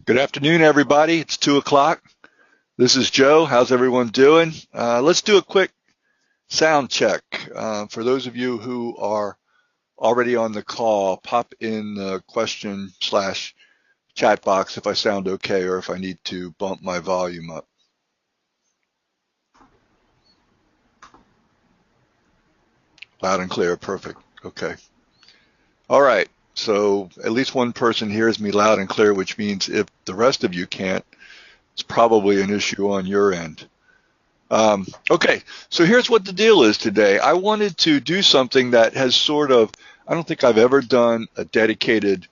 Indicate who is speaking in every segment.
Speaker 1: Good afternoon, everybody. It's 2 o'clock. This is Joe. How's everyone doing? Let's do a quick sound check. For those of you who are already on the call, pop in the question slash chat box if I sound okay or if I need to bump my volume up. Loud and clear. Perfect. Okay. All right. So at least one person hears me loud and clear, which means if the rest of you can't, it's probably an issue on your end. Okay, so here's what the deal is today. I wanted to do something that has I don't think I've ever done a dedicated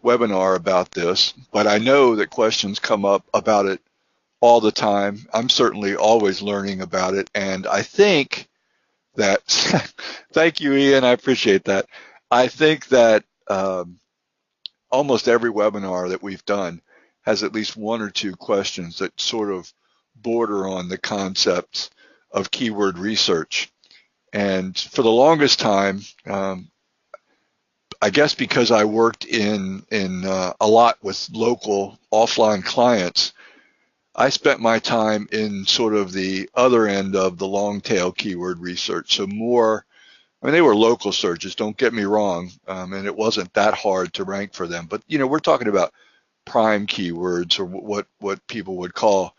Speaker 1: webinar about this, but I know that questions come up about it all the time. I'm certainly always learning about it, and I think that, thank you, Ian, I appreciate that. I think that almost every webinar that we've done has at least one or two questions that sort of border on the concepts of keyword research. And for the longest time, I guess because I worked in a lot with local offline clients, I spent my time in sort of the other end of the long tail keyword research. So more, I mean, they were local searches, don't get me wrong, and it wasn't that hard to rank for them. But, you know, we're talking about prime keywords or what people would call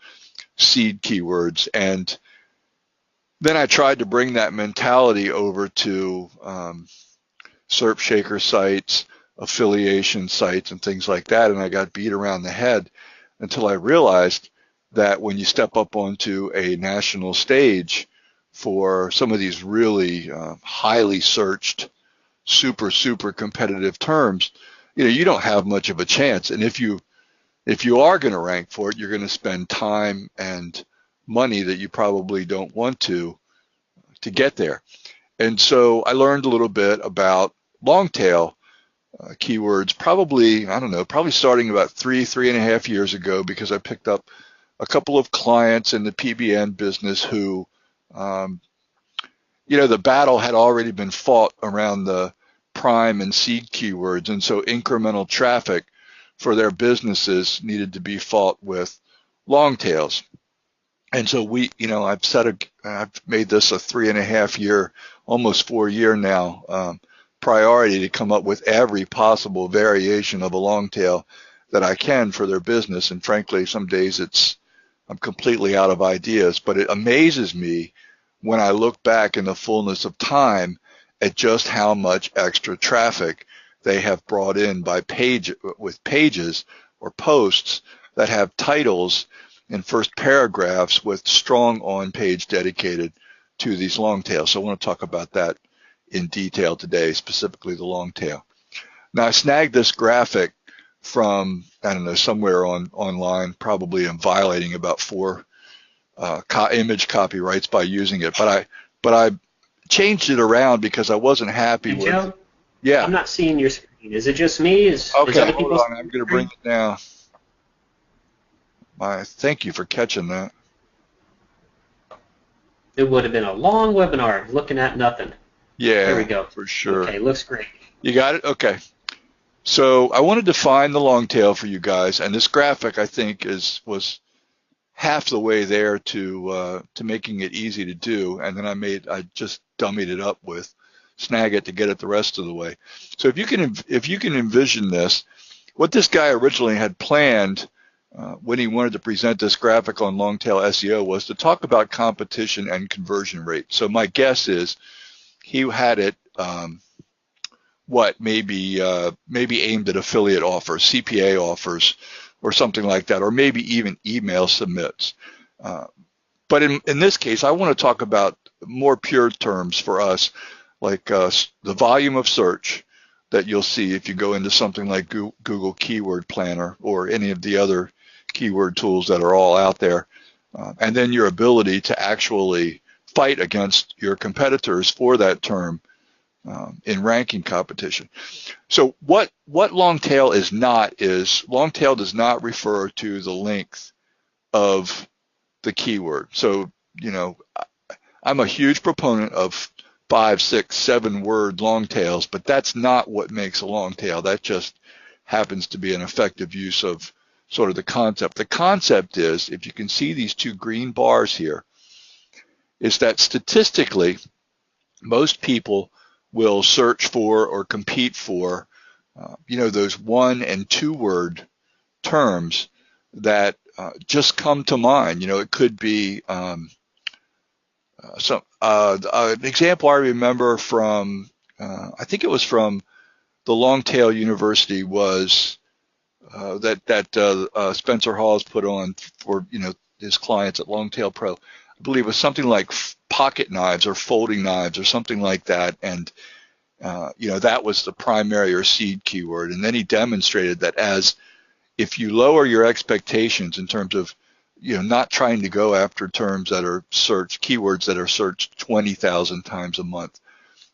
Speaker 1: seed keywords. And then I tried to bring that mentality over to SERP shaker sites, affiliation sites, and things like that. And I got beat around the head until I realized that when you step up onto a national stage for some of these really highly searched, super competitive terms, you know, you don't have much of a chance. And if you are going to rank for it, you're going to spend time and money that you probably don't want to get there. And so I learned a little bit about long tail keywords, probably, I don't know, probably starting about three and a half years ago, because I picked up a couple of clients in the PBN business who, you know, the battle had already been fought around the prime and seed keywords. And so incremental traffic for their businesses needed to be fought with long tails. And so I've made this a 3.5 year, almost 4 year now, priority to come up with every possible variation of a long tail that I can for their business. And frankly, some days I'm completely out of ideas, but it amazes me when I look back in the fullness of time at just how much extra traffic they have brought in with pages or posts that have titles and first paragraphs with strong on-page dedicated to these long tails. So I want to talk about that in detail today, specifically the long tail. Now, I snagged this graphic from, I don't know, somewhere online, probably I'm violating about 4 image copyrights by using it, but I changed it around because I wasn't happy with
Speaker 2: Joe,
Speaker 1: it. Yeah.
Speaker 2: I'm not seeing your screen. Is it just me?
Speaker 1: Okay,
Speaker 2: other
Speaker 1: hold
Speaker 2: people
Speaker 1: on. I'm going to bring it down. Thank you for catching that.
Speaker 2: It would have been a long webinar looking at nothing.
Speaker 1: Yeah,
Speaker 2: There we go.
Speaker 1: for sure.
Speaker 2: Okay, looks great.
Speaker 1: You got it? Okay. So I wanted to find the long tail for you guys, and this graphic I think was half the way there to making it easy to do, and then I just dummied it up with Snagit to get it the rest of the way. So if you can envision this, what this guy originally had planned when he wanted to present this graphic on long tail SEO was to talk about competition and conversion rate. So my guess is he had it maybe aimed at affiliate offers, CPA offers, or something like that, or maybe even email submits. But in this case, I want to talk about more pure terms for us, like the volume of search that you'll see if you go into something like Google Keyword Planner or any of the other keyword tools that are all out there, and then your ability to actually fight against your competitors for that term in ranking competition. So what long tail is long tail does not refer to the length of the keyword. So, you know, I'm a huge proponent of 5, 6, 7 word long tails, but that's not what makes a long tail. That just happens to be an effective use of sort of the concept. The concept is, if you can see these two green bars here, is that statistically, most people will search for or compete for, those 1 and 2 word terms that just come to mind. It could be an example I remember from, I think it was from the Longtail University, was that Spencer Hawes put on for his clients at Longtail Pro. I believe it was something like pocket knives or folding knives or something like that, and that was the primary or seed keyword. And then he demonstrated that if you lower your expectations in terms of not trying to go after terms that are searched, keywords that are searched 20,000 times a month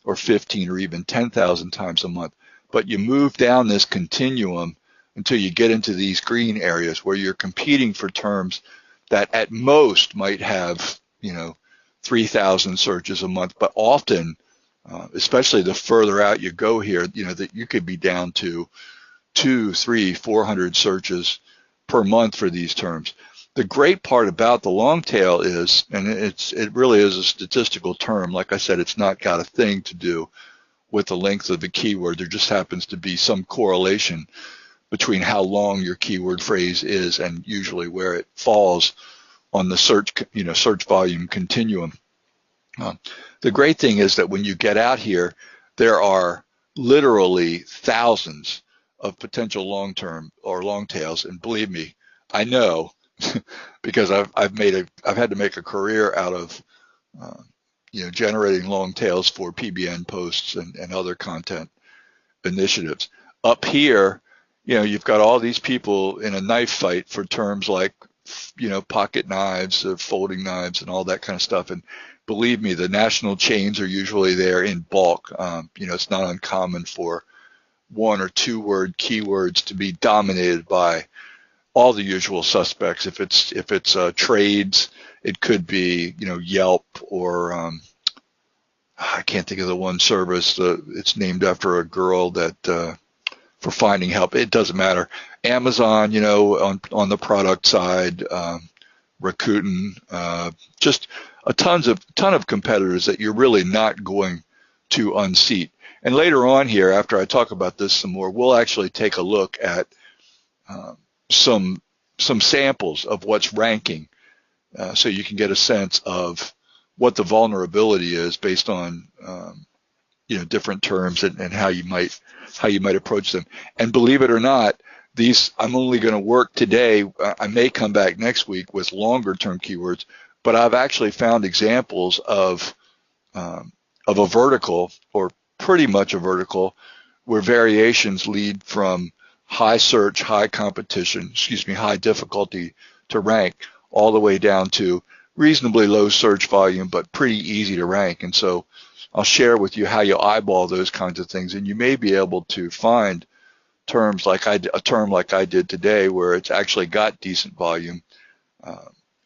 Speaker 1: or 15 or even 10,000 times a month, but you move down this continuum until you get into these green areas where you're competing for terms that at most might have 3,000 searches a month, but often, especially the further out you go here, that you could be down to 200, 300, 400 searches per month for these terms. The great part about the long tail is, and it really is a statistical term. Like I said, it's not got a thing to do with the length of the keyword. There just happens to be some correlation between how long your keyword phrase is and usually where it falls on the search volume continuum. The great thing is that when you get out here, there are literally thousands of potential long-term or long tails, and believe me, I know because I've had to make a career out of generating long tails for PBN posts and other content initiatives. Up here, you've got all these people in a knife fight for terms like pocket knives, folding knives, and all that kind of stuff. And believe me, the national chains are usually there in bulk. It's not uncommon for 1 or 2 word keywords to be dominated by all the usual suspects. If it's trades, it could be Yelp or I can't think of the one service. It's named after a girl that for finding help. It doesn't matter. Amazon, on the product side, Rakuten, just a ton of competitors that you're really not going to unseat. And later on here, after I talk about this some more, we'll actually take a look at some samples of what's ranking, so you can get a sense of what the vulnerability is based on different terms and how you might approach them. And believe it or not, I'm only going to work today. I may come back next week with longer term keywords, but I've actually found examples of a vertical, or pretty much a vertical, where variations lead from high search, high difficulty to rank, all the way down to reasonably low search volume, but pretty easy to rank. And so I'll share with you how you eyeball those kinds of things, and you may be able to find terms like a term like I did today, where it's actually got decent volume,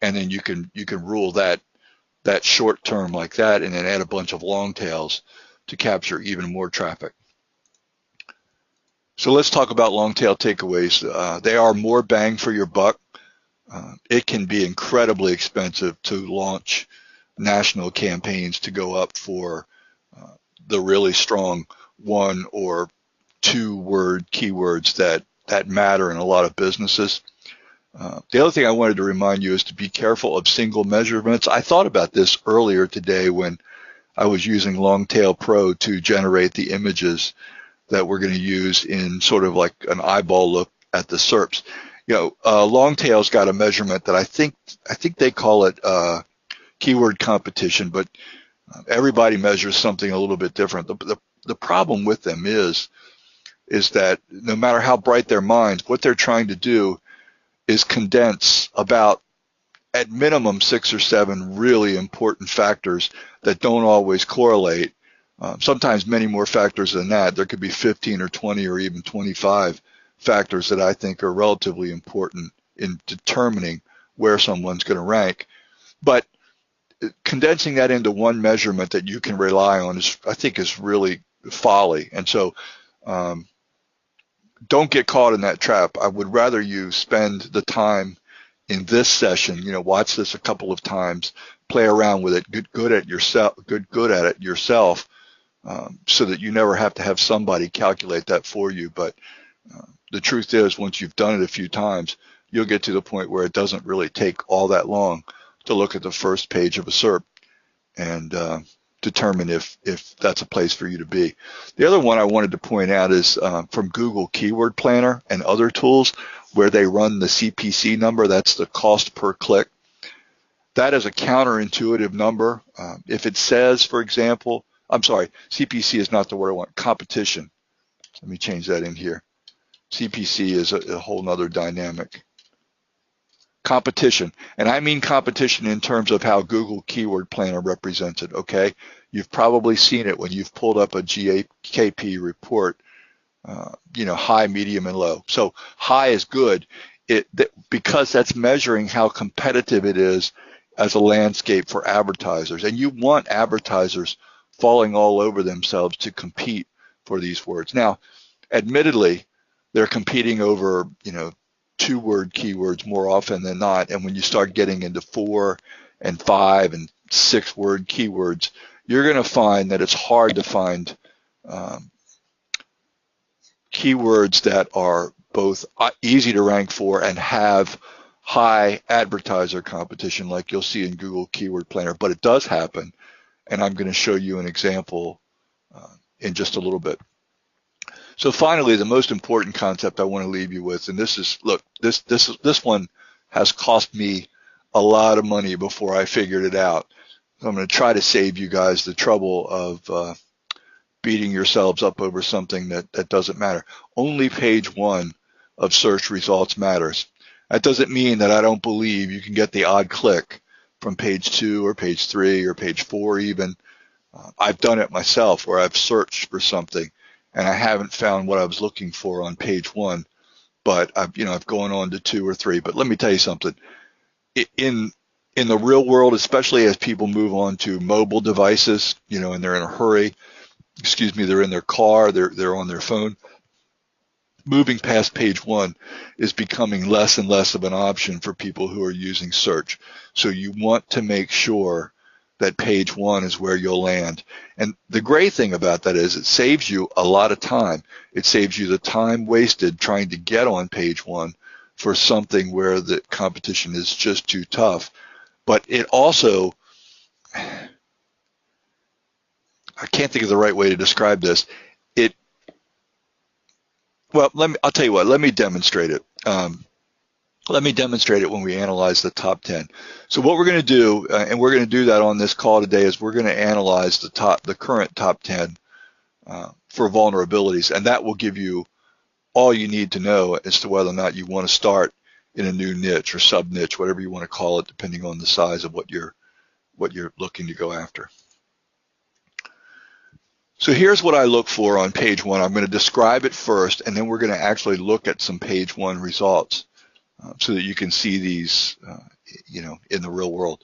Speaker 1: and then you can rule that short term like that, and then add a bunch of long tails to capture even more traffic. So let's talk about long tail takeaways. They are more bang for your buck. It can be incredibly expensive to launch national campaigns to go up for the really strong 1 or 2 word keywords that matter in a lot of businesses. The other thing I wanted to remind you is to be careful of single measurements. I thought about this earlier today when I was using Longtail Pro to generate the images that we're going to use in sort of like an eyeball look at the SERPs. Longtail's got a measurement that I think they call it keyword competition, but everybody measures something a little bit different. The problem with them is that no matter how bright their minds, what they're trying to do is condense about, at minimum, 6 or 7 really important factors that don't always correlate. Sometimes many more factors than that. There could be 15 or 20 or even 25 factors that I think are relatively important in determining where someone's going to rank. But condensing that into one measurement that you can rely on I think is really folly. And so don't get caught in that trap. I would rather you spend the time in this session, watch this a couple of times, play around with it, get good at it yourself, so that you never have to have somebody calculate that for you. But the truth is, once you've done it a few times, you'll get to the point where it doesn't really take all that long to look at the first page of a SERP and determine if that's a place for you to be. The other one I wanted to point out is from Google Keyword Planner and other tools where they run the CPC number. That's the cost per click. That is a counterintuitive number. If it says, for example, I'm sorry, CPC is not the word I want, competition. Let me change that in here. CPC is a whole nother dynamic. Competition, and I mean competition in terms of how Google Keyword Planner represents it, okay? You've probably seen it when you've pulled up a GKP report, high, medium, and low. So high is good because that's measuring how competitive it is as a landscape for advertisers. And you want advertisers falling all over themselves to compete for these words. Now, admittedly, they're competing over, 2-word keywords more often than not. And when you start getting into 4 and 5 and 6-word keywords, you're going to find that it's hard to find keywords that are both easy to rank for and have high advertiser competition like you'll see in Google Keyword Planner. But it does happen, and I'm going to show you an example in just a little bit. So finally, the most important concept I want to leave you with, and this is, look, this one has cost me a lot of money before I figured it out. So I'm going to try to save you guys the trouble of beating yourselves up over something that doesn't matter. Only page 1 of search results matters. That doesn't mean that I don't believe you can get the odd click from page 2 or page 3 or page 4 even. I've done it myself where I've searched for something and I haven't found what I was looking for on page 1, but I've gone on to 2 or 3. But let me tell you something. In the real world, especially as people move on to mobile devices, and they're in a hurry, they're in their car, they're on their phone, moving past page 1 is becoming less and less of an option for people who are using search. So you want to make sure that page 1 is where you'll land. And the great thing about that is it saves you a lot of time. It saves you the time wasted trying to get on page 1 for something where the competition is just too tough. But it also, I can't think of the right way to describe this. I'll tell you what, let me demonstrate it. Let me demonstrate it when we analyze the top 10. So what we're going to do, and we're going to do that on this call today, is we're going to analyze the current top 10 for vulnerabilities, and that will give you all you need to know as to whether or not you want to start in a new niche or sub-niche, whatever you want to call it, depending on the size of what you're looking to go after. So here's what I look for on page 1. I'm going to describe it first, and then we're going to actually look at some page 1 results so that you can see these, in the real world.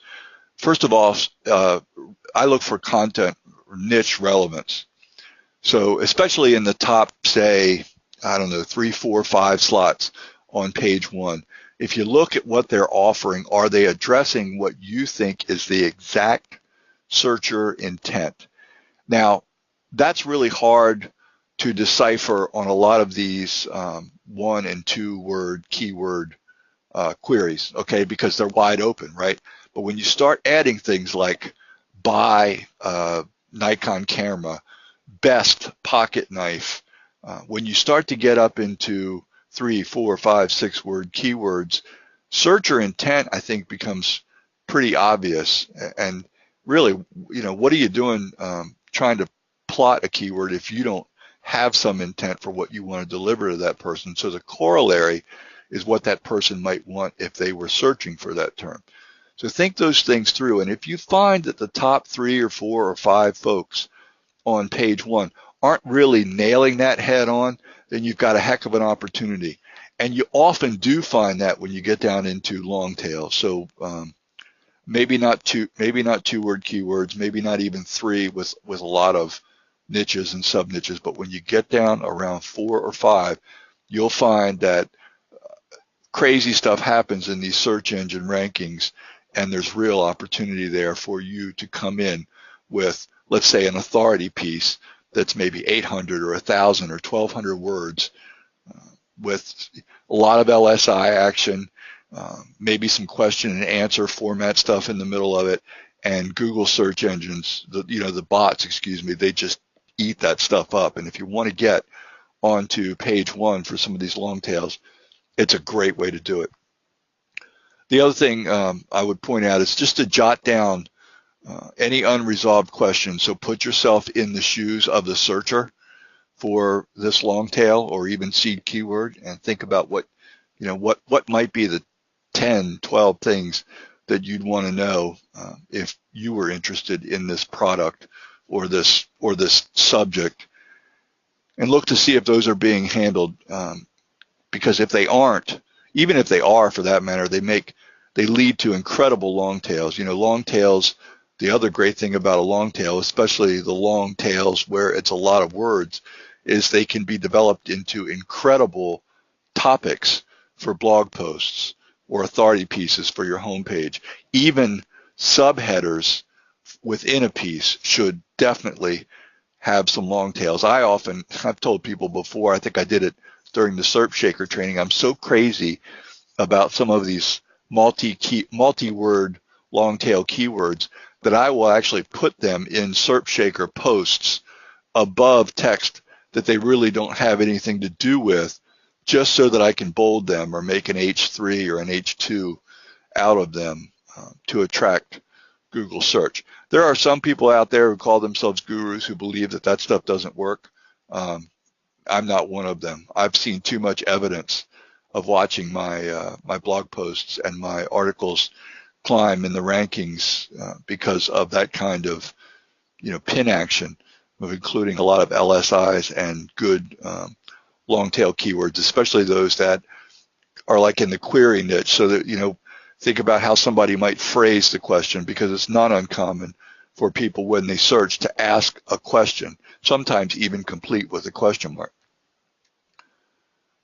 Speaker 1: First of all, I look for content or niche relevance. So especially in the top, say, 3, 4, 5 slots on page 1, if you look at what they're offering, are they addressing what you think is the exact searcher intent? Now, that's really hard to decipher on a lot of these 1 and 2 word keyword queries, okay, because they're wide open, right? But when you start adding things like buy Nikon camera, best pocket knife, when you start to get up into 3, 4, 5, 6 word keywords, searcher intent, I think, becomes pretty obvious. And really, what are you doing trying to plot a keyword if you don't have some intent for what you want to deliver to that person? So the corollary is what that person might want if they were searching for that term. So think those things through. And if you find that the top 3 or 4 or 5 folks on page 1 aren't really nailing that head on, then you've got a heck of an opportunity. And you often do find that when you get down into long tail. So maybe not 2 word keywords, maybe not even 3 with a lot of niches and sub niches. But when you get down around 4 or 5, you'll find that crazy stuff happens in these search engine rankings, and there's real opportunity there for you to come in with, let's say, an authority piece that's maybe 800 or 1,000 or 1,200 words with a lot of LSI action, maybe some question and answer format stuff in the middle of it, and Google search engines, the bots, they just eat that stuff up. And if you want to get onto page one for some of these long tails, it's a great way to do it. The other thing I would point out is just to jot down any unresolved questions. So put yourself in the shoes of the searcher for this long tail or even seed keyword, and think about what might be the 10, 12 things that you'd want to know if you were interested in this product or this subject, and look to see if those are being handled. Because if they aren't, even if they are for that matter, they lead to incredible long tails. Long tails, the other great thing about a long tail, especially the long tails where it's a lot of words, is they can be developed into incredible topics for blog posts or authority pieces for your homepage. Even subheaders within a piece should definitely have some long tails. I've told people before, I think I did it during the SERP Shaker training, I'm so crazy about some of these multi-word long tail keywords that I will actually put them in SERP Shaker posts above text that they really don't have anything to do with, just so that I can bold them or make an H3 or an H2 out of them to attract Google search. There are some people out there who call themselves gurus who believe that stuff doesn't work. I'm not one of them. I've seen too much evidence of watching my my blog posts and my articles climb in the rankings because of that kind of pin action of including a lot of LSIs and good long tail keywords, especially those that are like in the query niche, so that think about how somebody might phrase the question, because it's not uncommon for people when they search to ask a question, sometimes even complete with a question mark.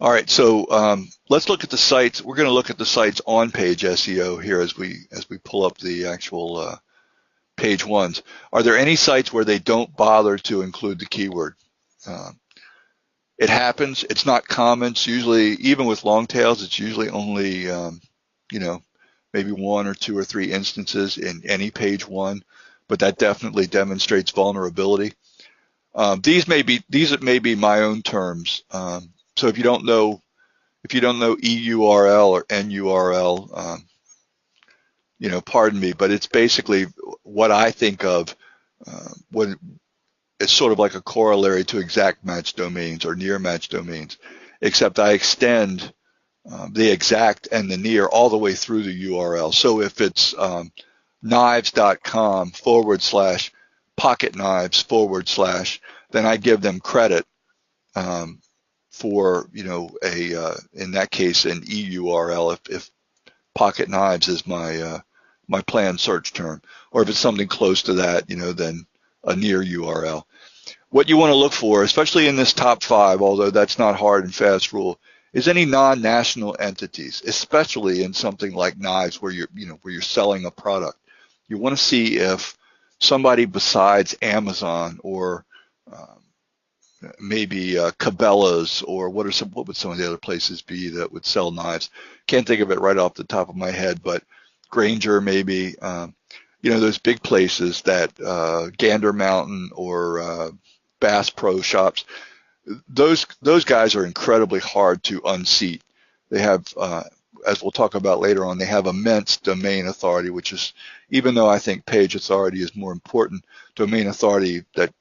Speaker 1: All right, so let's look at the sites. We're going to look at the sites on page SEO here as we pull up the actual page ones. Are there any sites where they don't bother to include the keyword? It happens. It's not common. It's usually, even with long tails, it's usually only maybe 1 or 2 or 3 instances in any page one, but that definitely demonstrates vulnerability. These may be my own terms. So if you don't know EURL or NURL, pardon me, but it's basically what I think of when it's sort of like a corollary to exact match domains or near match domains, except I extend the exact and the near all the way through the URL. So if it's knives.com/pocketknives/ then I give them credit for in that case an EURL if pocket knives is my my planned search term, or if it's something close to that, then a near URL. What you want to look for, especially in this top 5, although that's not hard and fast rule, is any non-national entities, especially in something like knives where you're selling a product. You want to see if somebody besides Amazon or maybe Cabela's, or what would some of the other places be that would sell knives? Can't think of it right off the top of my head, but Granger maybe, those big places that Gander Mountain or Bass Pro Shops, those guys are incredibly hard to unseat. They have, as we'll talk about later on, they have immense domain authority, which is, even though I think page authority is more important, domain authority that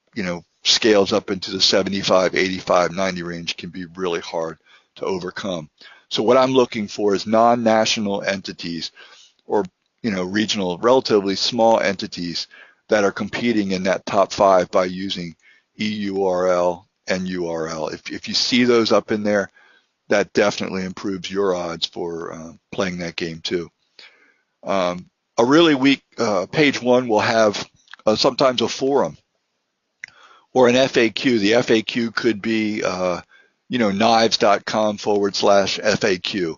Speaker 1: scales up into the 75, 85, 90 range can be really hard to overcome. So what I'm looking for is non-national entities or regional, relatively small entities that are competing in that top 5 by using EURL and URL. If you see those up in there, that definitely improves your odds for playing that game too. A really weak page one will have sometimes a forum or an FAQ. The FAQ could be knives.com/FAQ,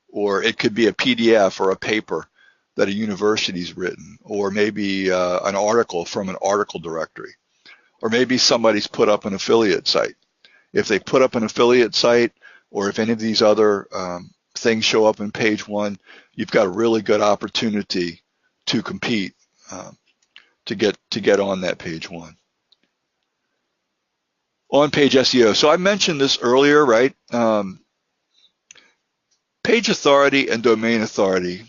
Speaker 1: or it could be a PDF or a paper that a university's written, or maybe an article from an article directory, or maybe somebody's put up an affiliate site. If they put up an affiliate site, or if any of these other things show up in page one, you've got a really good opportunity to compete to get on that page one. On-page SEO. So I mentioned this earlier, right? Page authority and domain authority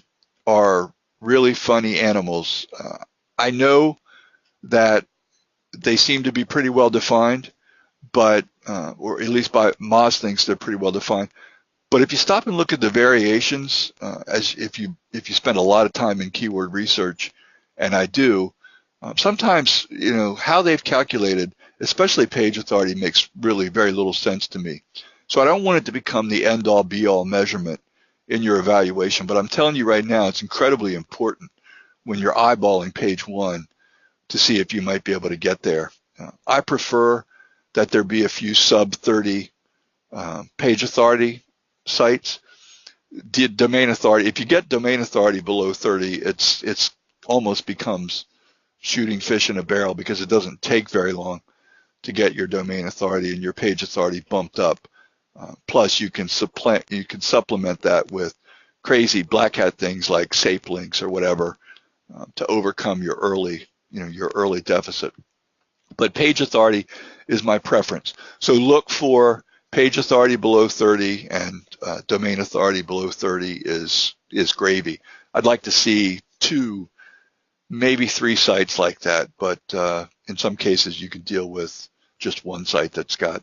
Speaker 1: are really funny animals. I know that they seem to be pretty well defined, but or at least by Moz thinks they're pretty well defined. But if you stop and look at the variations, as if you spend a lot of time in keyword research, and I do, sometimes how they've calculated, especially page authority, makes really very little sense to me. So I don't want it to become the end-all be-all measurement in your evaluation, but I'm telling you right now, it's incredibly important when you're eyeballing page one to see if you might be able to get there. I prefer that there be a few sub 30 page authority sites. Domain authority, if you get domain authority below 30, it's almost becomes shooting fish in a barrel, because it doesn't take very long to get your domain authority and your page authority bumped up. Plus, you can supplement that with crazy black hat things like SAP links or whatever to overcome your early deficit. But page authority is my preference. So look for page authority below 30, and domain authority below 30 is gravy. I'd like to see 2, maybe 3 sites like that, but in some cases you can deal with just one site that's got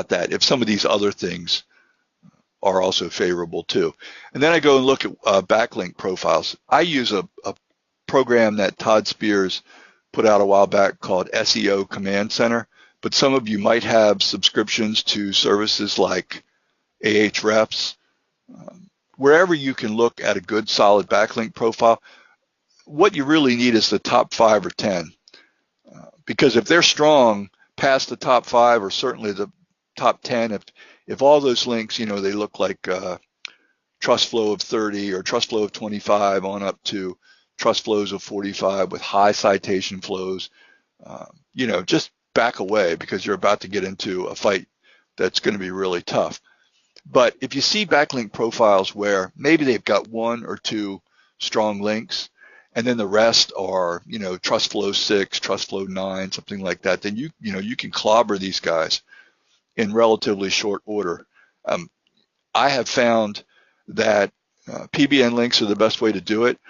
Speaker 1: that, if some of these other things are also favorable too. And then I go and look at backlink profiles. I use a program that Todd Spears put out a while back called SEO Command Center, but some of you might have subscriptions to services like Ahrefs. Wherever you can look at a good solid backlink profile, what you really need is the top 5 or 10, because if they're strong past the top 5, or certainly the top 10, if all those links, they look like trust flow of 30 or trust flow of 25 on up to trust flows of 45 with high citation flows, just back away, because you're about to get into a fight that's going to be really tough. But if you see backlink profiles where maybe they've got 1 or 2 strong links, and then the rest are, trust flow 6, trust flow 9, something like that, then you can clobber these guys in relatively short order. I have found that PBN links are the best way to do it,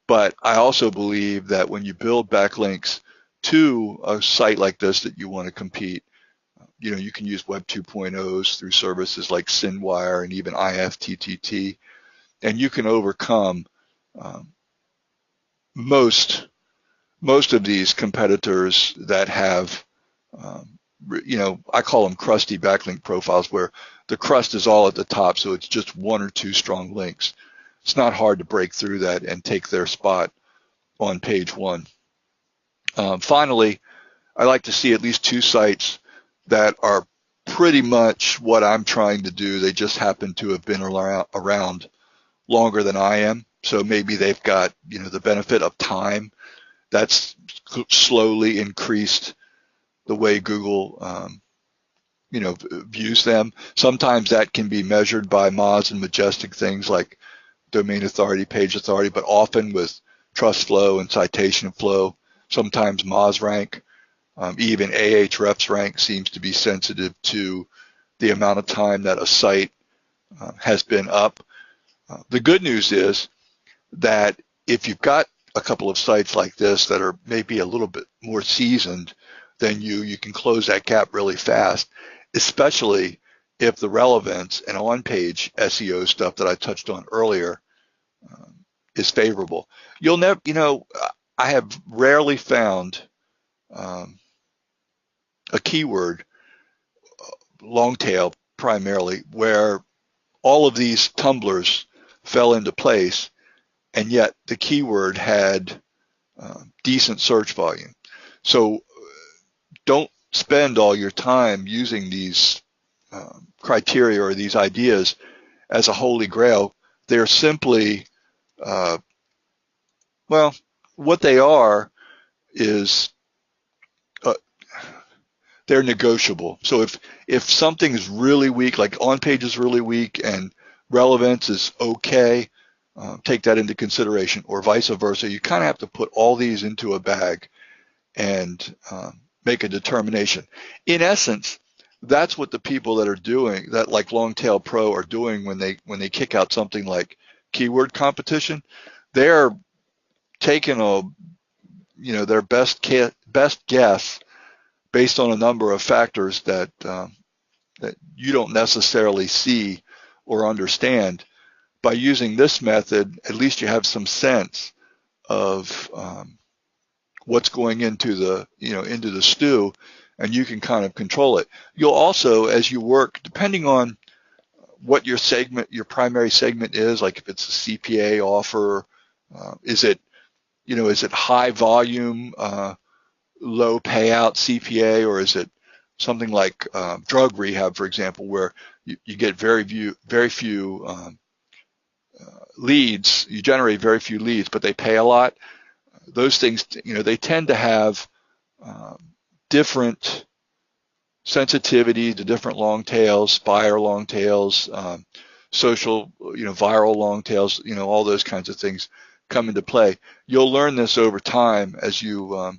Speaker 1: but I also believe that when you build backlinks to a site like this that you want to compete, you can use Web 2.0s through services like SendWire and even IFTTT, and you can overcome most of these competitors that have I call them crusty backlink profiles, where the crust is all at the top, so it's just 1 or 2 strong links. It's not hard to break through that and take their spot on page 1. Finally, I like to see at least 2 sites that are pretty much what I'm trying to do. They just happen to have been around longer than I am, so maybe they've got the benefit of time. That's slowly increased the way Google views them. Sometimes that can be measured by Moz and Majestic things like domain authority, page authority, but often with trust flow and citation flow. Sometimes Moz rank, even Ahrefs rank seems to be sensitive to the amount of time that a site has been up. The good news is that if you've got a couple of sites like this that are maybe a little bit more seasoned than you can close that gap really fast, especially if the relevance and on-page SEO stuff that I touched on earlier is favorable. You'll never, I have rarely found a keyword, long tail primarily, where all of these tumblers fell into place, and yet the keyword had decent search volume. So don't spend all your time using these criteria or these ideas as a holy grail. They're simply, well, what they are is they're negotiable. So if something is really weak, like on page is really weak and relevance is okay, take that into consideration, or vice versa. You kind of have to put all these into a bag and make a determination. In essence, that's what the people that are doing that, like Longtail Pro, are doing when they kick out something like keyword competition. They're taking their best guess based on a number of factors that you don't necessarily see or understand. By using this method, at least you have some sense of what's going into the stew, and you can kind of control it. You'll also, as you work, depending on what your primary segment is, like if it's a CPA offer, is it high volume, low payout CPA, or is it something like drug rehab, for example, where you get very few leads, you generate very few leads, but they pay a lot. Those things, they tend to have different sensitivity to different long tails, buyer long tails, social, viral long tails, all those kinds of things come into play. You'll learn this over time as you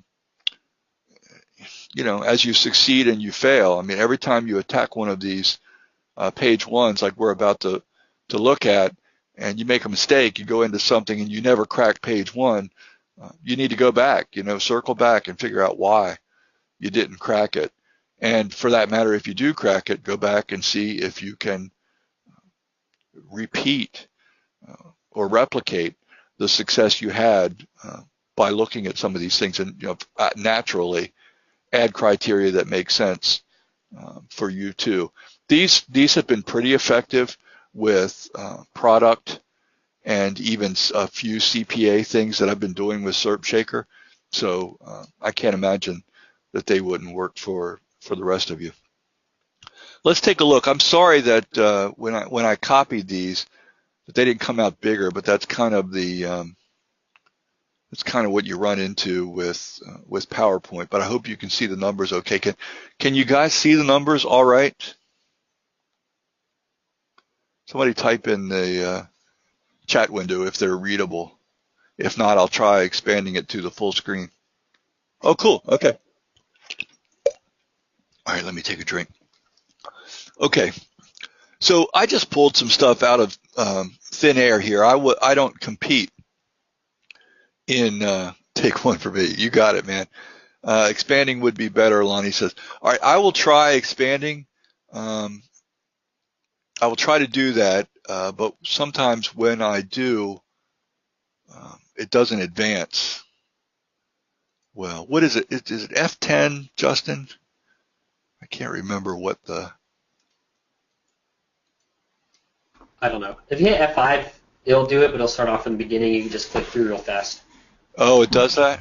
Speaker 1: succeed and you fail. I mean, every time you attack one of these page ones, like we're about to look at, and you make a mistake, you go into something and you never crack page one, you need to go back, circle back and figure out why you didn't crack it. And for that matter, if you do crack it, go back and see if you can repeat or replicate the success you had by looking at some of these things, and naturally add criteria that make sense for you too. These have been pretty effective with product and even a few CPA things that I've been doing with SERP Shaker. So I can't imagine that they wouldn't work for the rest of you. Let's take a look. I'm sorry that when I copied these, that they didn't come out bigger, but that's kind of what you run into with PowerPoint. But I hope you can see the numbers okay. Can you guys see the numbers all right? Somebody type in the chat window if they're readable. If not, I'll try expanding it to the full screen. Oh, cool. Okay. All right, let me take a drink. Okay. So I just pulled some stuff out of thin air here. I don't compete in take one for me. You got it, man. Expanding would be better, Lonnie says. All right, I will try expanding. I will try to do that, but sometimes when I do, it doesn't advance. Well, what is it? Is it F10, Justin? I can't remember what the...
Speaker 2: I don't know. If you hit F5, it'll do it, but it'll start off in the beginning. You can just click through real fast.
Speaker 1: Oh, it does that?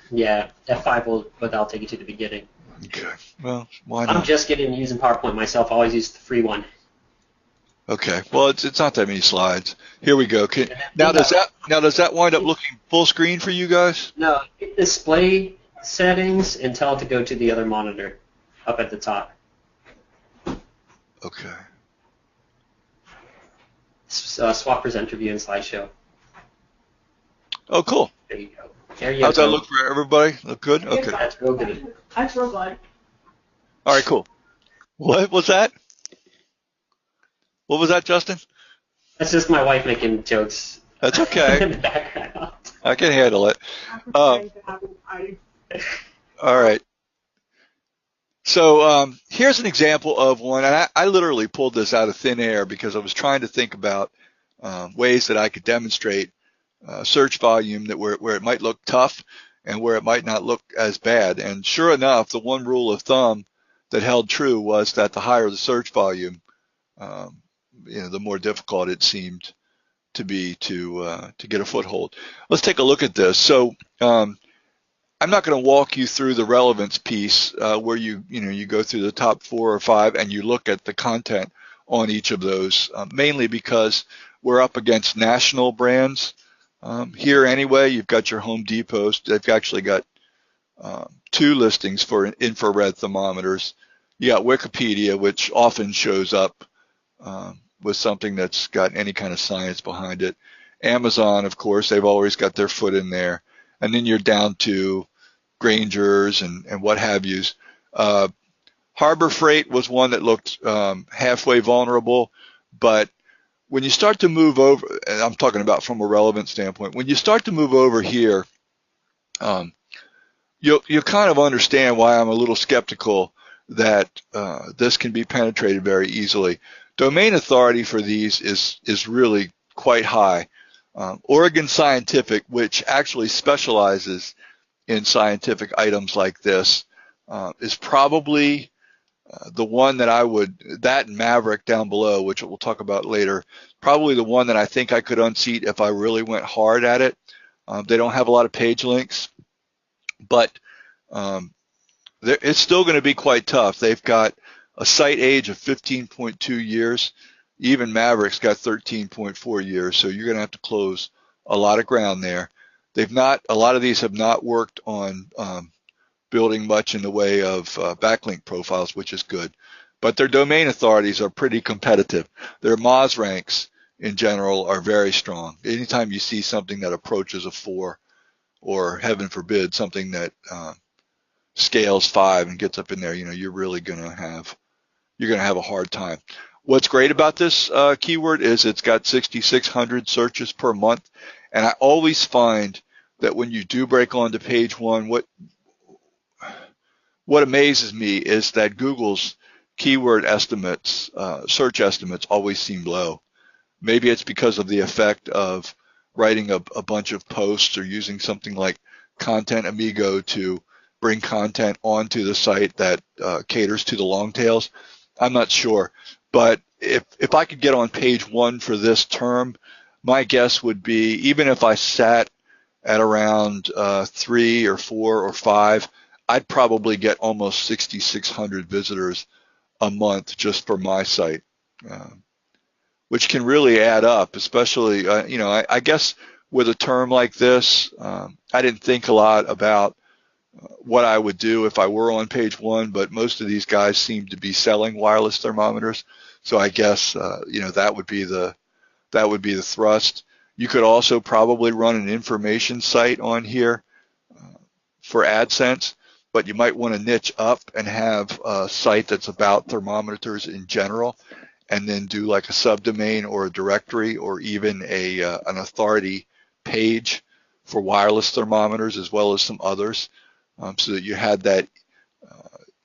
Speaker 2: Yeah, F5 that'll take you to the beginning.
Speaker 1: Okay. Well, why not?
Speaker 2: I'm just getting using PowerPoint myself. I always use the free one.
Speaker 1: Okay. Well, it's not that many slides. Here we go. Now does that wind up looking full screen for you guys?
Speaker 2: No, hit display settings and tell it to go to the other monitor up at the top.
Speaker 1: Okay.
Speaker 2: Swap presenter view and slideshow.
Speaker 1: Oh, cool.
Speaker 2: There you go. There you go.
Speaker 1: How's that look for everybody? Look good? Okay.
Speaker 2: That's real good.
Speaker 3: That's real good.
Speaker 1: All right, cool. What was that? What was that, Justin?
Speaker 2: That's just my wife making jokes.
Speaker 1: That's okay.
Speaker 2: In the background.
Speaker 1: I can handle it. All right. So here's an example of one, and I literally pulled this out of thin air because I was trying to think about ways that I could demonstrate search volume where it might look tough and where it might not look as bad. And sure enough, the one rule of thumb that held true was that the higher the search volume, the more difficult it seemed to be to get a foothold. Let's take a look at this. So I'm not going to walk you through the relevance piece where you go through the top 4 or 5 and you look at the content on each of those, mainly because we're up against national brands. Here anyway, you've got your Home Depots. They've actually got 2 listings for infrared thermometers. You got Wikipedia, which often shows up with something that's got any kind of science behind it. Amazon, of course, they've always got their foot in there. And then you're down to Granger's and what have yous. Harbor Freight was one that looked halfway vulnerable, but when you start to move over, and I'm talking about from a relevant standpoint, when you start to move over here, you'll kind of understand why I'm a little skeptical that this can be penetrated very easily. Domain authority for these is really quite high. Oregon Scientific, which actually specializes in scientific items like this, is probably the one that that and Maverick down below, which we'll talk about later, probably the one that I think I could unseat if I really went hard at it. They don't have a lot of page links, but it's still going to be quite tough. They've got a site age of 15.2 years. Even Maverick's got 13.4 years, so you're going to have to close a lot of ground there. A lot of these have not worked on building much in the way of backlink profiles, which is good. But their domain authorities are pretty competitive. Their Moz ranks in general are very strong. Anytime you see something that approaches a 4, or heaven forbid, something that scales 5 and gets up in there, you're really going to have a hard time. What's great about this keyword is it's got 6,600 searches per month. And I always find that when you do break onto page 1, what amazes me is that Google's keyword estimates, search estimates, always seem low. Maybe it's because of the effect of writing a bunch of posts or using something like Content Amigo to bring content onto the site that caters to the long tails. I'm not sure. But if I could get on page 1 for this term, my guess would be, even if I sat at around 3 or 4 or 5, I'd probably get almost 6,600 visitors a month just for my site, which can really add up, especially, I guess with a term like this, I didn't think a lot about what I would do if I were on page 1, but most of these guys seem to be selling wireless thermometers. So I guess, that would be the thrust. You could also probably run an information site on here for AdSense, but you might want to niche up and have a site that's about thermometers in general, and then do like a subdomain or a directory or even an authority page for wireless thermometers as well as some others, so that you had that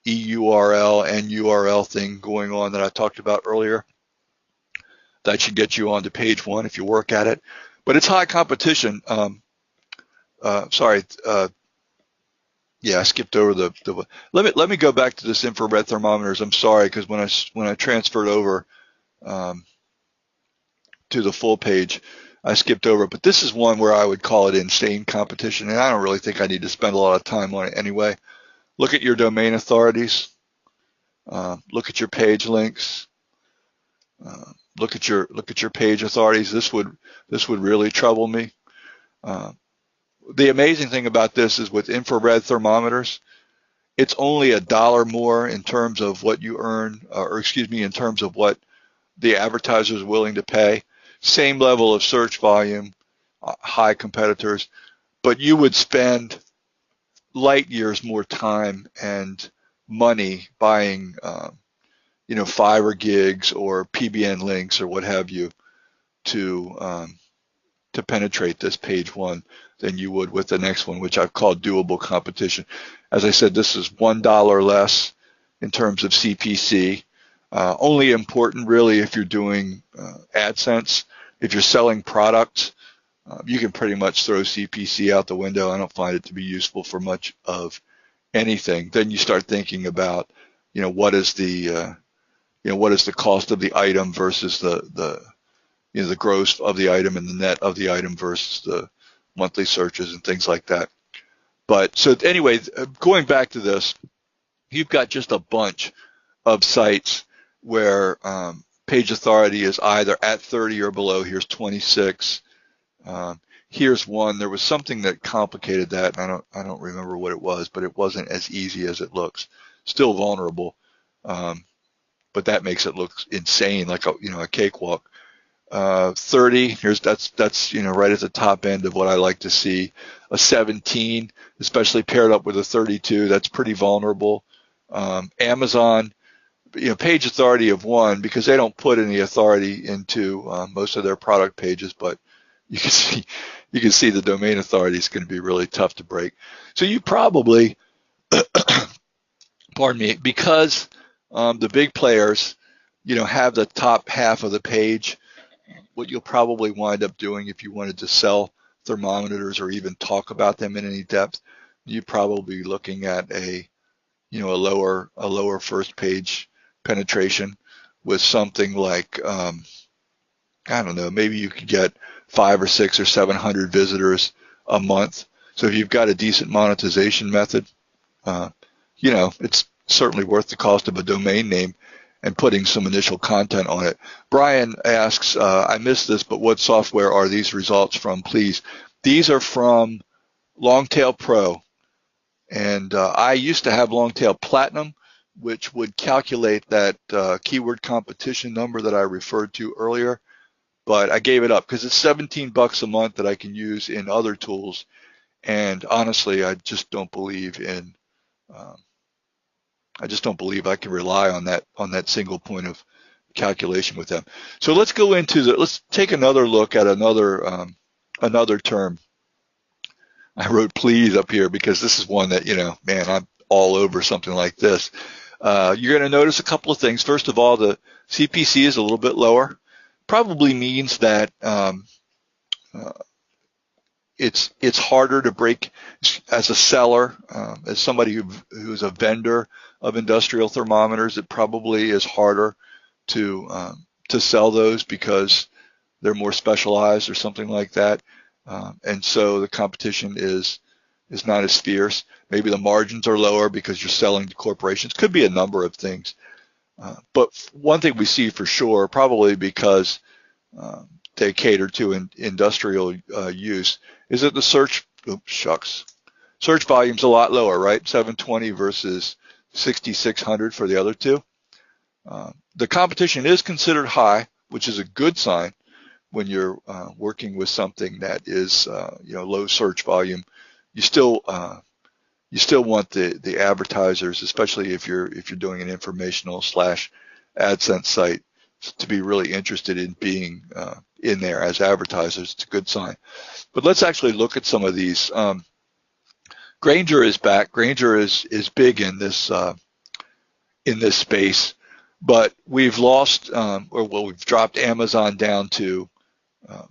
Speaker 1: EURL and URL thing going on that I talked about earlier. That should get you onto page 1 if you work at it. But it's high competition. Yeah, I skipped over the. Let me go back to this infrared thermometers. I'm sorry, because when I transferred over to the full page, I skipped over. But this is one where I would call it insane competition, and I don't really think I need to spend a lot of time on it anyway. Look at your domain authorities. Look at your page links. Look at your page authorities. This would really trouble me. The amazing thing about this is with infrared thermometers, it's only $1 more in terms of what you earn, in terms of what the advertiser is willing to pay. Same level of search volume, high competitors, but you would spend light years more time and money buying, Fiverr gigs or PBN links or what have you to penetrate this page 1 than you would with the next one, which I've called doable competition. As I said, this is $1 less in terms of CPC. Only important really if you're doing AdSense. If you're selling products, you can pretty much throw CPC out the window. I don't find it to be useful for much of anything. Then you start thinking about, what is the cost of the item versus the gross of the item and the net of the item versus the monthly searches and things like that. But so anyway, going back to this, you've got just a bunch of sites where page authority is either at 30 or below. Here's 26. Here's one. There was something that complicated that. And I don't remember what it was, but it wasn't as easy as it looks. Still vulnerable, but that makes it look insane, like a cakewalk. 30. That's right at the top end of what I like to see. A 17, especially paired up with a 32. That's pretty vulnerable. Amazon, page authority of 1, because they don't put any authority into most of their product pages, but you can see the domain authority is going to be really tough to break. So you probably, pardon me, because the big players, have the top half of the page, what you'll probably wind up doing if you wanted to sell thermometers or even talk about them in any depth, you'd probably be looking at a lower first page penetration with something like, I don't know, maybe you could get 500 or 600 or 700 visitors a month. So if you've got a decent monetization method, it's certainly worth the cost of a domain name and putting some initial content on it. Brian asks, I missed this, but what software are these results from, please? These are from Longtail Pro. And I used to have Longtail Platinum, which would calculate that keyword competition number that I referred to earlier, but I gave it up because it's $17 a month that I can use in other tools. And honestly, I just don't believe I can rely on that single point of calculation with them. So let's go let's take another look at another term. I wrote please up here because this is one that, man, I'm all over something like this. You're going to notice a couple of things. First of all, the CPC is a little bit lower. Probably means that it's harder to break as a seller, as somebody who's a vendor of industrial thermometers. It probably is harder to sell those because they're more specialized or something like that, and so the competition is not as fierce. Maybe the margins are lower because you're selling to corporations. Could be a number of things, but one thing we see for sure, probably because they cater to industrial use, is that the search volume's a lot lower, right? 720 versus 6600 for the other two. The competition is considered high, which is a good sign when you're working with something that is low search volume. You still want the advertisers, especially if you're doing an informational / AdSense site, to be really interested in being in there as advertisers. It's a good sign. But let's actually look at some of these. Granger is back. Granger is big in this space, but we've lost, we've dropped Amazon down to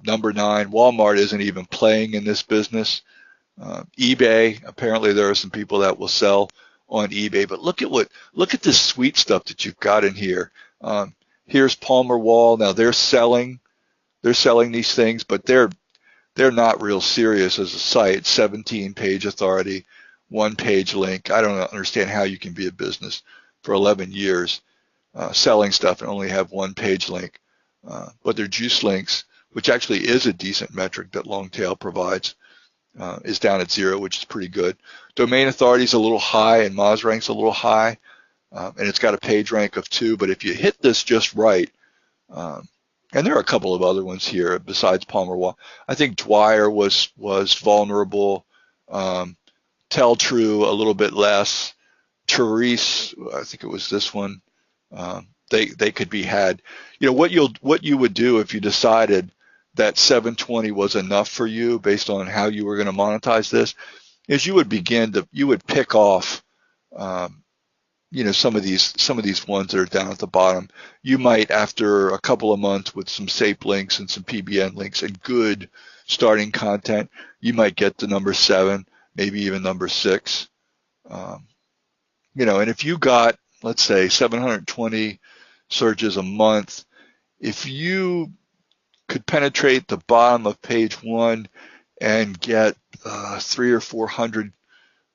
Speaker 1: number 9. Walmart isn't even playing in this business. eBay, apparently there are some people that will sell on eBay, but look at this sweet stuff that you've got in here. Here's Palmer Wall. Now they're selling these things, but they're not real serious as a site. 17 page authority, 1 page link. I don't understand how you can be a business for 11 years selling stuff and only have 1 page link. But their juice links, which actually is a decent metric that Longtail provides, is down at 0, which is pretty good. Domain authority is a little high and Moz rank's a little high, and it's got a page rank of 2. But if you hit this just right, and there are a couple of other ones here besides Palmer Wall. I think Dwyer was vulnerable. Tell True a little bit less. Therese, I think it was this one. They could be had. What you would do if you decided that 720 was enough for you based on how you were going to monetize this, is you would pick off some of these ones that are down at the bottom. You might, after a couple of months with some SAPE links and some PBN links and good starting content, you might get to number 7, maybe even number 6. And if you got, let's say, 720 searches a month, if you could penetrate the bottom of page 1 and get 300 or 400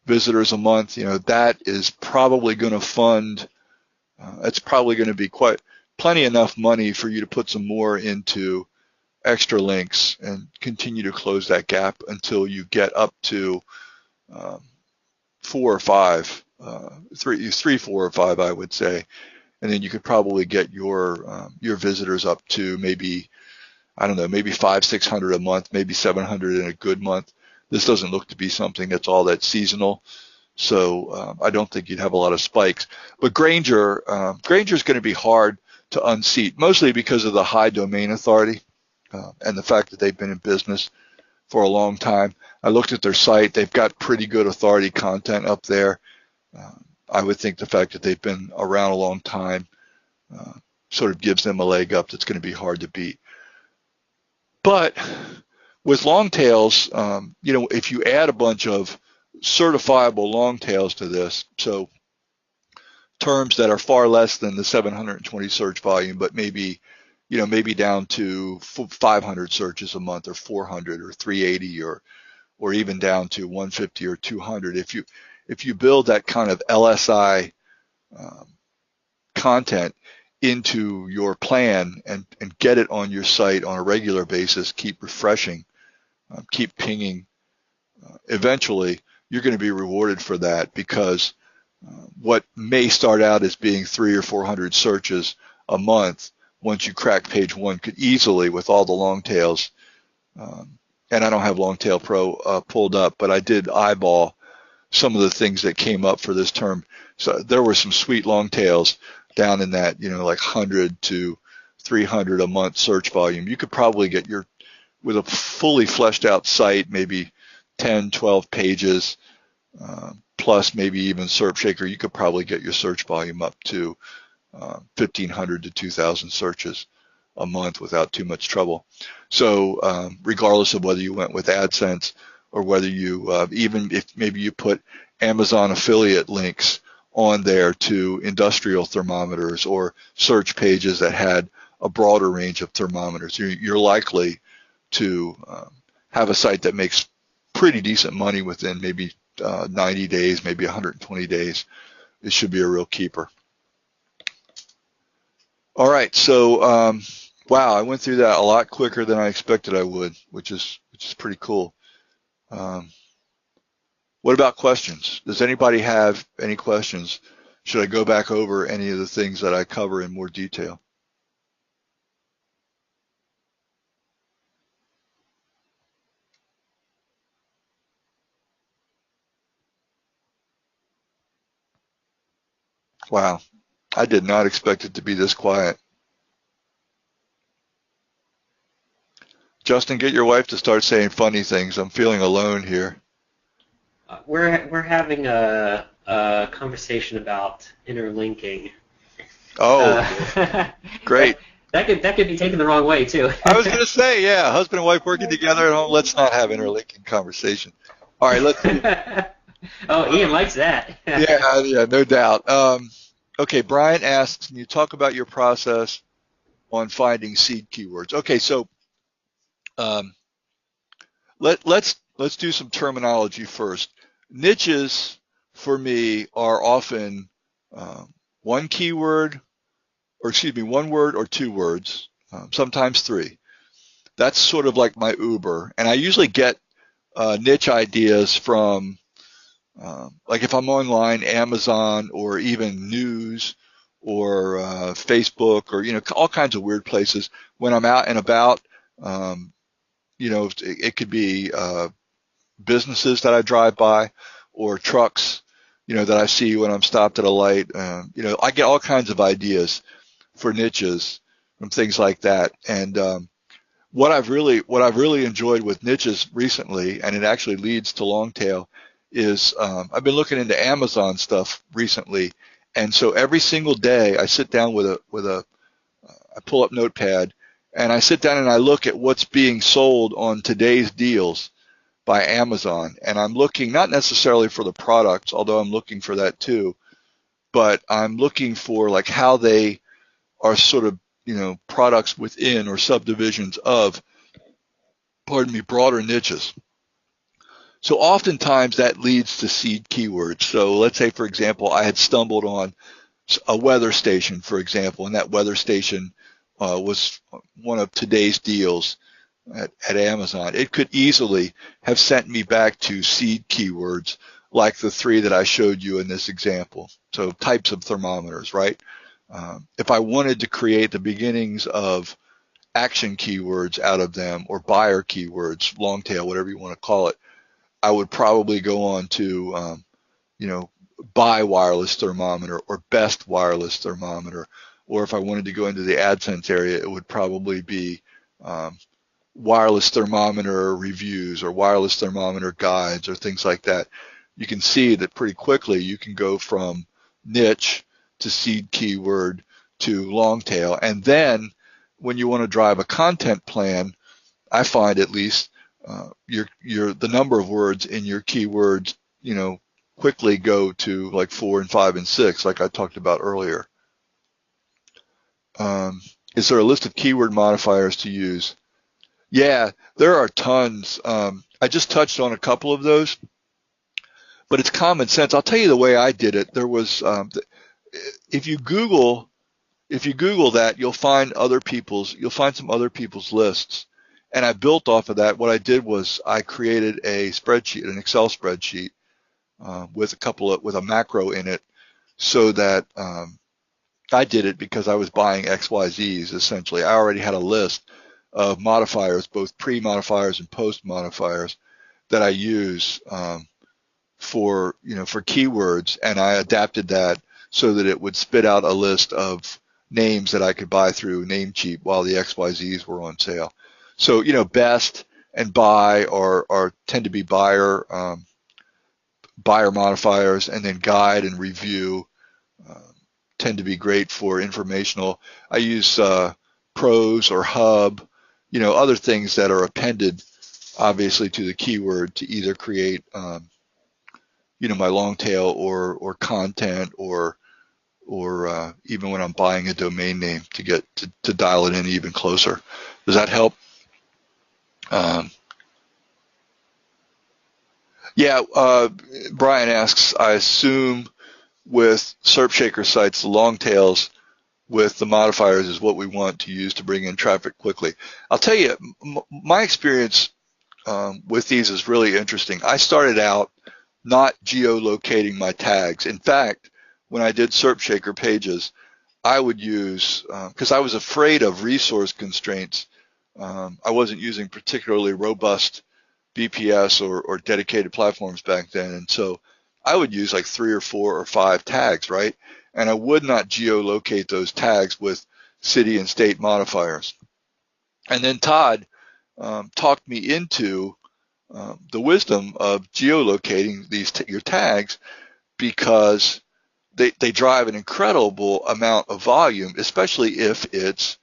Speaker 1: visitors a month, that is probably going to fund, it's probably going to be plenty enough money for you to put some more into extra links and continue to close that gap until you get up to um, 4 or 5, 3, 4 or 5, I would say, and then you could probably get your visitors up to maybe, I don't know, maybe 500, 600 a month, maybe 700 in a good month. This doesn't look to be something that's all that seasonal, so I don't think you'd have a lot of spikes. But Granger is going to be hard to unseat, mostly because of the high domain authority and the fact that they've been in business for a long time. I looked at their site. They've got pretty good authority content up there. I would think the fact that they've been around a long time sort of gives them a leg up that's going to be hard to beat. But with long tails, if you add a bunch of certifiable long tails to this, so terms that are far less than the 720 search volume, but maybe down to 500 searches a month, or 400 or 380, or even down to 150 or 200. If you build that kind of LSI content into your plan and get it on your site on a regular basis, keep refreshing, keep pinging, eventually you're going to be rewarded for that, because what may start out as being 300 or 400 searches a month, once you crack page 1, could easily, with all the long tails, and I don't have Longtail Pro pulled up, but I did eyeball some of the things that came up for this term. So there were some sweet long tails down in that, like 100 to 300 a month search volume. You could probably get with a fully fleshed out site, maybe 10, 12 pages, plus maybe even SERP Shaker, you could probably get your search volume up to 1,500 to 2,000 searches a month without too much trouble. So regardless of whether you went with AdSense or whether you, even if maybe you put Amazon affiliate links on there to industrial thermometers or search pages that had a broader range of thermometers, you're likely to have a site that makes pretty decent money within maybe 90 days, maybe 120 days. It should be a real keeper. All right, so wow, I went through that a lot quicker than I expected I would, which is pretty cool. What about questions? Does anybody have any questions? Should I go back over any of the things that I cover in more detail? Wow, I did not expect it to be this quiet. Justin, get your wife to start saying funny things. I'm feeling alone here.
Speaker 2: We're having a conversation about interlinking.
Speaker 1: Oh, great.
Speaker 2: That could be taken the wrong way too.
Speaker 1: I was going to say, yeah, husband and wife working together at home. Let's not have interlinking conversation. All right, let's see.
Speaker 2: Oh, Ian likes that.
Speaker 1: Yeah, no doubt. Okay, Brian asks, can you talk about your process on finding seed keywords? Okay, so let's do some terminology first. Niches for me are often one keyword, or excuse me, one word or two words, sometimes 3. That's sort of like my Uber, and I usually get niche ideas from like if I'm online, Amazon, or even news, or Facebook, or all kinds of weird places. When I'm out and about, it could be businesses that I drive by, or trucks, that I see when I'm stopped at a light. I get all kinds of ideas for niches from things like that. And what I've really enjoyed with niches recently, and it actually leads to long tail, is I've been looking into Amazon stuff recently, and so every single day I sit down I pull up Notepad, and I sit down and I look at what's being sold on today's deals by Amazon, and I'm looking not necessarily for the products, although I'm looking for that too, but I'm looking for like how they are sort of products within or subdivisions of, broader niches. So oftentimes that leads to seed keywords. So let's say, for example, I had stumbled on a weather station, for example, and that weather station was one of today's deals at Amazon. It could easily have sent me back to seed keywords like the three that I showed you in this example. So types of thermometers, right? If I wanted to create the beginnings of action keywords out of them, or buyer keywords, long tail, whatever you want to call it, I would probably go on to, buy wireless thermometer or best wireless thermometer. Or if I wanted to go into the AdSense area, it would probably be wireless thermometer reviews or wireless thermometer guides or things like that. You can see that pretty quickly you can go from niche to seed keyword to long tail. And then when you want to drive a content plan, I find at least the number of words in your keywords, quickly go to like 4 and 5 and 6, like I talked about earlier. Is there a list of keyword modifiers to use? Yeah, there are tons. I just touched on a couple of those, but it's common sense. I'll tell you the way I did it. There was, if you Google that, you'll find some other people's lists. And I built off of that. What I did was I created a spreadsheet, an Excel spreadsheet, with a macro in it, so that I did it because I was buying XYZs essentially. I already had a list of modifiers, both pre-modifiers and post-modifiers, that I use for keywords, and I adapted that so that it would spit out a list of names that I could buy through Namecheap while the XYZs were on sale. So best and buy tend to be buyer modifiers, and then guide and review tend to be great for informational. I use pros or hub, other things that are appended obviously to the keyword to either create my long tail or content, or even when I'm buying a domain name to get to dial it in even closer. Does that help? Yeah, Brian asks, I assume with SERP Shaker sites, the long tails with the modifiers is what we want to use to bring in traffic quickly. I'll tell you, my experience with these is really interesting. I started out not geolocating my tags. In fact, when I did SERP Shaker pages, I would use, because I was afraid of resource constraints, I wasn't using particularly robust BPS or dedicated platforms back then, and so I would use like 3 or 4 or 5 tags, right? And I would not geolocate those tags with city and state modifiers. And then Todd talked me into the wisdom of geolocating your tags, because they drive an incredible amount of volume, especially if it's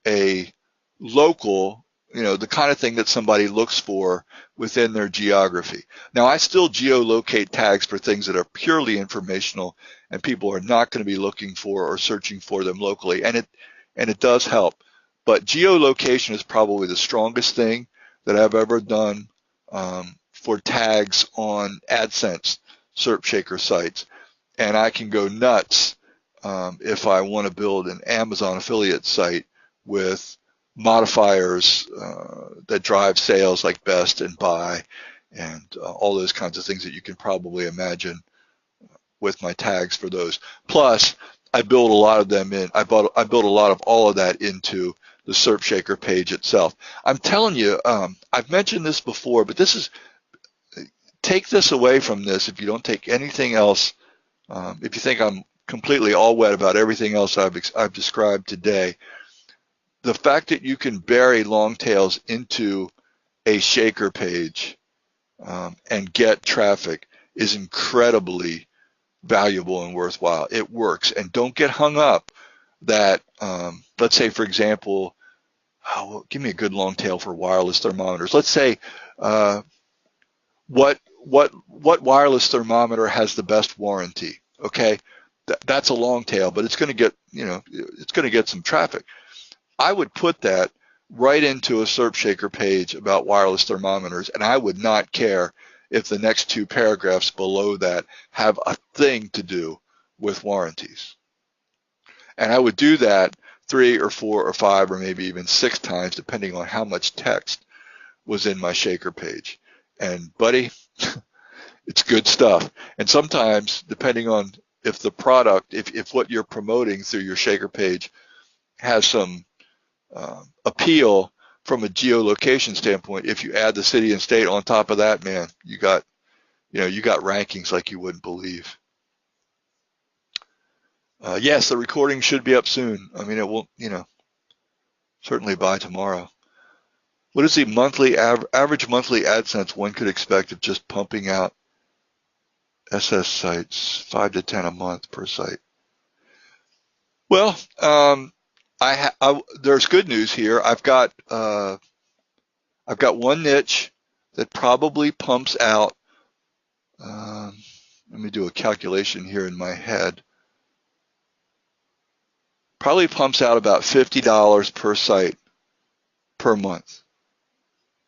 Speaker 1: a local, the kind of thing that somebody looks for within their geography. Now, I still geolocate tags for things that are purely informational and people are not going to be looking for or searching for them locally, and it does help. But geolocation is probably the strongest thing that I've ever done for tags on AdSense SERP Shaker sites. And I can go nuts if I want to build an Amazon affiliate site with modifiers that drive sales, like best and buy and all those kinds of things that you can probably imagine with my tags for those. Plus, I build a lot of them in. I built a lot of all of that into the SERP Shaker page itself. I'm telling you, I've mentioned this before, but take this away from this if you don't take anything else. If you think I'm completely all wet about everything else I've described today, the fact that you can bury long tails into a Shaker page and get traffic is incredibly valuable and worthwhile. It works. And don't get hung up that, let's say, for example, give me a good long tail for wireless thermometers. Let's say, what wireless thermometer has the best warranty? Okay, that's a long tail, but it's going to get some traffic. I would put that right into a SERP Shaker page about wireless thermometers, and I would not care if the next two paragraphs below that have a thing to do with warranties. And I would do that 3 or 4 or 5 or maybe even 6 times, depending on how much text was in my shaker page. And buddy, it's good stuff. And sometimes, depending on if the product, if what you're promoting through your shaker page has some appeal from a geolocation standpoint, if you add the city and state on top of that, man, you got rankings like you wouldn't believe. Yes, the recording should be up soon. I mean, it won't, certainly by tomorrow. What is the monthly average monthly AdSense one could expect of just pumping out SS sites, 5 to 10 a month per site? Well, there's good news here. I've got one niche that probably pumps out. Let me do a calculation here in my head. Probably pumps out about $50 per site per month.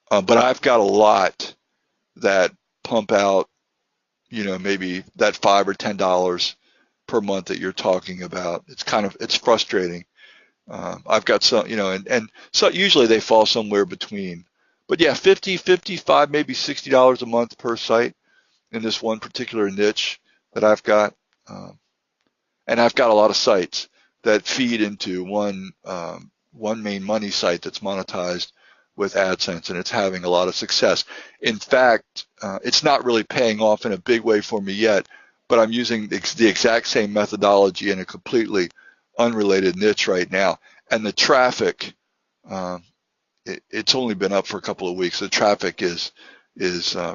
Speaker 1: But I've got a lot that pump out, maybe that $5 or $10 per month that you're talking about. It's frustrating. I've got some, and so usually they fall somewhere between. But yeah, 50, 55, maybe $60 a month per site in this one particular niche that I've got. And I've got a lot of sites that feed into one main money site that's monetized with AdSense, and it's having a lot of success. In fact, it's not really paying off in a big way for me yet, but I'm using the exact same methodology in a completely unrelated niche right now. And the traffic, it's only been up for a couple of weeks. The traffic is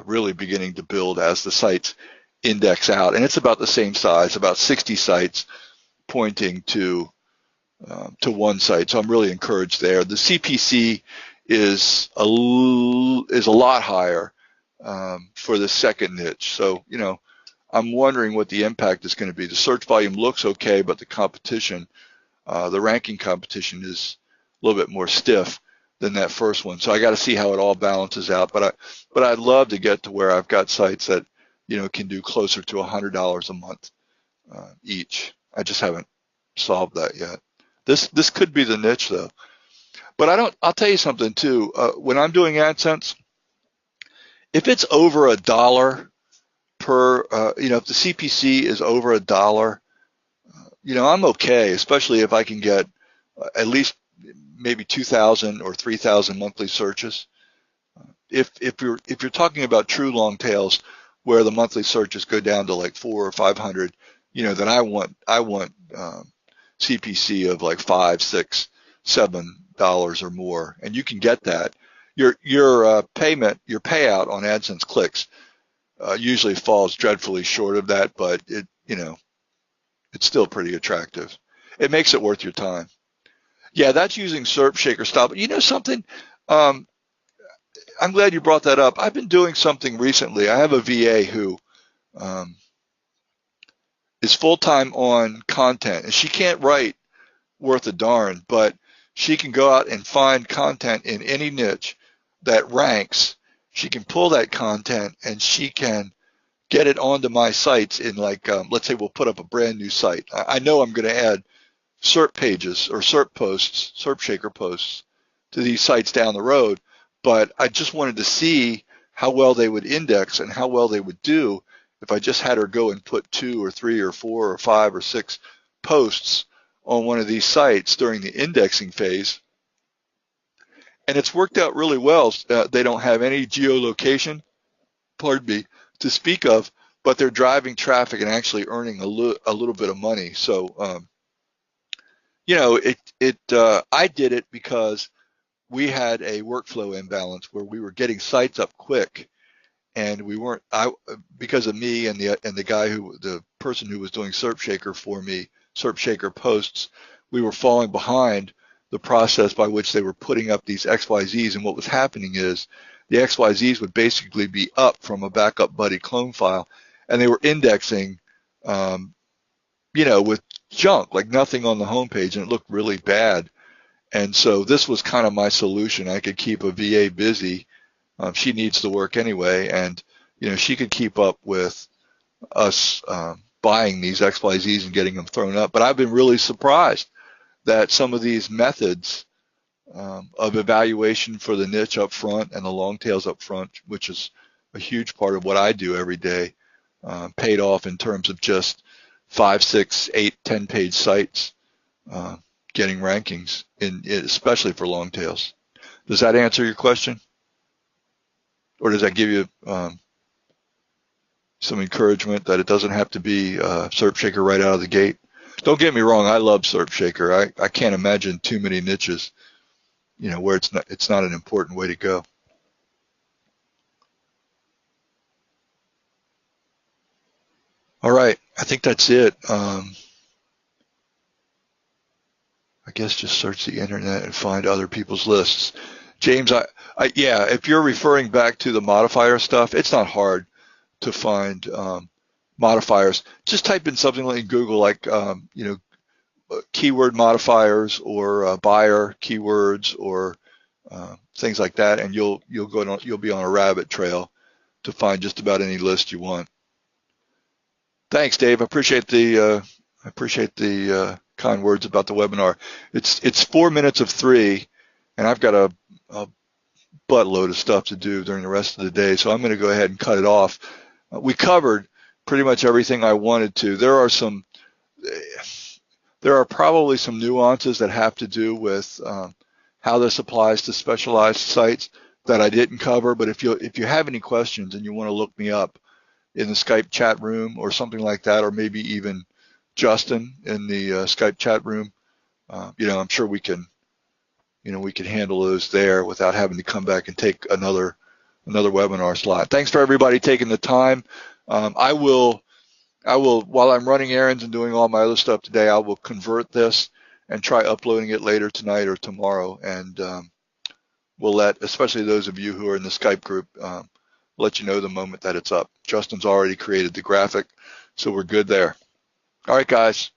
Speaker 1: really beginning to build as the sites index out, and it's about the same size, about 60 sites pointing to one site. So I'm really encouraged there. The CPC is a lot higher for the second niche. So, I'm wondering what the impact is going to be. The search volume looks okay, but the competition, the ranking competition is a little bit more stiff than that first one. So I got to see how it all balances out. But I'd love to get to where I've got sites that, can do closer to $100 a month each. I just haven't solved that yet. This could be the niche though. But I'll tell you something too. When I'm doing AdSense, if it's over $1 per, if the CPC is over $1, I'm okay, especially if I can get at least maybe 2,000 or 3,000 monthly searches. If you're talking about true long tails where the monthly searches go down to like 400 or 500, then I want CPC of like $5, $6, $7 or more, and you can get that. Your payout on AdSense clicks usually falls dreadfully short of that, but it's still pretty attractive. It makes it worth your time. Yeah, that's using SERP Shaker style. But you know something? I'm glad you brought that up. I've been doing something recently. I have a VA who is full-time on content, and she can't write worth a darn, but she can go out and find content in any niche that ranks. She can pull that content and she can get it onto my sites in like, let's say we'll put up a brand new site. I know I'm going to add SERP pages or SERP posts, SERP Shaker posts to these sites down the road, but I just wanted to see how well they would index and how well they would do if I just had her go and put 2 or 3 or 4 or 5 or 6 posts on one of these sites during the indexing phase. And it's worked out really well. They don't have any geolocation, to speak of, but they're driving traffic and actually earning a little bit of money. So, I did it because we had a workflow imbalance where we were getting sites up quick, and we weren't. Because of me and the person who was doing SERP Shaker for me, SERP Shaker posts, we were falling behind the process by which they were putting up these XYZs. And what was happening is the XYZs would basically be up from a backup buddy clone file, and they were indexing, with junk, like nothing on the homepage, and it looked really bad. And so this was kind of my solution. I could keep a VA busy. She needs the work anyway, and she could keep up with us buying these XYZs and getting them thrown up. But I've been really surprised that some of these methods of evaluation for the niche up front and the long tails up front, which is a huge part of what I do every day, paid off in terms of just 5, 6, 8, 10-page sites getting rankings, especially for long tails. Does that answer your question? Or does that give you some encouragement that it doesn't have to be SERP Shaker right out of the gate? Don't get me wrong, I love SERP Shaker. I can't imagine too many niches, where it's not an important way to go. All right, I think that's it. I guess just search the internet and find other people's lists. James, yeah, if you're referring back to the modifier stuff, it's not hard to find modifiers. Just type in something like Google, like keyword modifiers or buyer keywords or things like that, and you'll be on a rabbit trail to find just about any list you want. Thanks, Dave. I appreciate the kind words about the webinar. It's 4 minutes of 3, and I've got a buttload of stuff to do during the rest of the day, so I'm going to go ahead and cut it off. We covered pretty much everything I wanted to. There are probably some nuances that have to do with how this applies to specialized sites that I didn't cover. But if you have any questions and you want to look me up in the Skype chat room or something like that, or maybe even Justin in the Skype chat room, I'm sure we can handle those there without having to come back and take another webinar slot. Thanks for everybody taking the time. I will, while I'm running errands and doing all my other stuff today, I will convert this and try uploading it later tonight or tomorrow. And we'll especially those of you who are in the Skype group, let you know the moment that it's up. Justin's already created the graphic, so we're good there. All right, guys.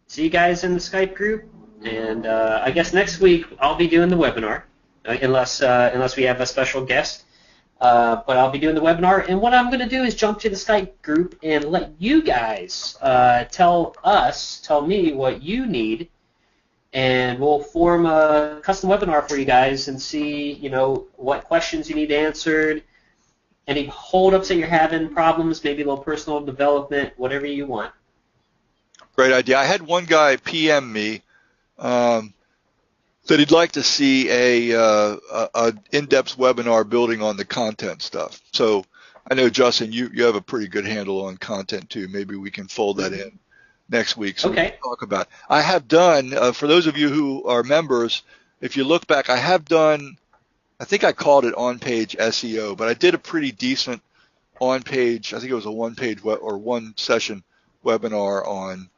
Speaker 2: See you guys in the Skype group. And I guess next week I'll be doing the webinar, unless we have a special guest. But I'll be doing the webinar, and what I'm going to do is jump to the Skype group and let you guys tell me what you need, and we'll form a custom webinar for you guys and see, what questions you need answered, any holdups that you're having, problems, maybe a little personal development, whatever you want.
Speaker 1: Great idea. I had one guy PM me that he'd like to see a in-depth webinar building on the content stuff. So I know, Justin, you have a pretty good handle on content too. Maybe we can fold that in next week so we can talk about it. I have done, for those of you who are members, if you look back, I have done, I think I called it on-page SEO, but I did a pretty decent on-page, I think it was a one-page or one-session webinar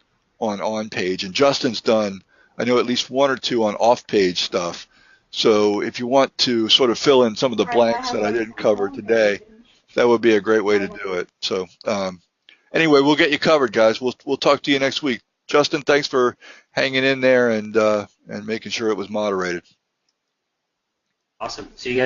Speaker 1: on page, and Justin's done, I know, at least 1 or 2 on off-page stuff. So if you want to sort of fill in some of the blanks that I didn't cover today, that would be a great way to do it. So anyway, we'll get you covered, guys. We'll talk to you next week. Justin, thanks for hanging in there and making sure it was moderated.
Speaker 2: Awesome. See you guys.